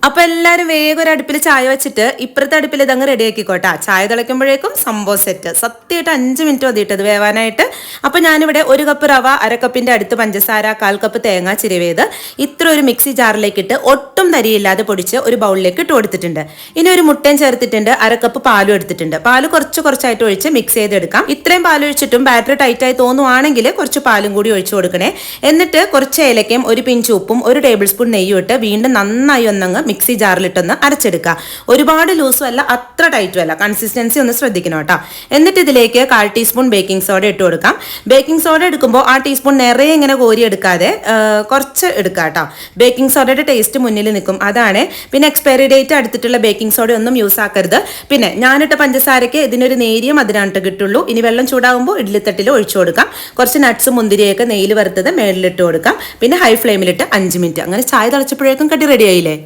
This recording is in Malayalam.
അപ്പൊ എല്ലാരും വേഗം ഒരു അടുപ്പിൽ ചായ വെച്ചിട്ട് ഇപ്പുറത്തെ അടുപ്പിൽ ഇതങ്ങ് റെഡി ആക്കിക്കോട്ടാ. ചായ തിളയ്ക്കുമ്പോഴേക്കും സംഭവം സെറ്റ്. സത്യമായിട്ട് 5 മിനിറ്റ് മതിയിട്ടത് വേവാനായിട്ട്. അപ്പൊ ഞാനിവിടെ 1 കപ്പ് റവ, അരക്കപ്പിന്റെ അടുത്ത് പഞ്ചസാര, 1/4 കപ്പ് തേങ്ങ ചിരവേത് ഇത്ര ഒരു മിക്സി ജാറിലേക്ക് ഇട്ട് ഒട്ടും തരിയില്ലാതെ പൊടിച്ച് ഒരു ബൗളിലേക്ക് ഇട്ട് കൊടുത്തിട്ടുണ്ട്. ഇനി ഒരു മുട്ടയും ചേർത്തിട്ടുണ്ട്, 1/2 കപ്പ് പാലും എടുത്തിട്ടുണ്ട്. പാല് കുറച്ചായിട്ട് ഒഴിച്ച് മിക്സ് ചെയ്തെടുക്കാം. ഇത്രയും പാൽ ഒഴിച്ചിട്ടും ബാറ്ററി ടൈറ്റ് ആയി തോന്നുവാണെങ്കിൽ കുറച്ച് പാലും കൂടി ഒഴിച്ചു കൊടുക്കണേ. എന്നിട്ട് കുറച്ച് ഏലക്കയും 1 പിഞ്ച് ഉപ്പും 1 ടേബിൾ സ്പൂൺ നെയ്യും ഇട്ട് വീണ്ടും നന്നായി ഒന്നങ്ങ് മിക്സി ജാറിലിട്ടൊന്ന് അരച്ചെടുക്കുക. ഒരുപാട് ലൂസും അല്ല, അത്ര ടൈറ്റും അല്ല. കൺസിസ്റ്റൻസി ഒന്ന് ശ്രദ്ധിക്കണം കേട്ടോ. എന്നിട്ട് ഇതിലേക്ക് 1/4 ടീസ്പൂൺ ബേക്കിംഗ് സോഡ ഇട്ട് കൊടുക്കാം. ബേക്കിംഗ് സോഡ എടുക്കുമ്പോൾ ആ ടീസ്പൂൺ നിറയെ ഇങ്ങനെ കോരി എടുക്കാതെ കുറച്ച് എടുക്കുക കേട്ടോ. ബേക്കിംഗ് സോഡയുടെ ടേസ്റ്റ് മുന്നിൽ നിൽക്കും, അതാണ്. പിന്നെ എക്സ്പയറി ഡേറ്റ് അടുത്തിട്ടുള്ള ബേക്കിംഗ് സോഡ ഒന്നും യൂസ് ആക്കരുത്. പിന്നെ ഞാനിട്ട പഞ്ചസാരയ്ക്ക് ഇതിനൊരു നേരിയ മധുരമായിട്ട് കിട്ടുള്ളൂ. ഇനി വെള്ളം ചൂടാകുമ്പോൾ ഇഡ്ഡലിത്തട്ടിൽ ഒഴിച്ചു കൊടുക്കാം. കുറച്ച് നട്ട്സ് മുന്തിരിയൊക്കെ നെയ്യിൽ വറുത്തത് മേളിലിട്ട് കൊടുക്കാം. പിന്നെ ഹൈ ഫ്ലെയിമിലിട്ട് 5 മിനിറ്റ്. അങ്ങനെ ചായ തിളച്ചപ്പോഴേക്കും കടി റെഡി ആയില്ലേ.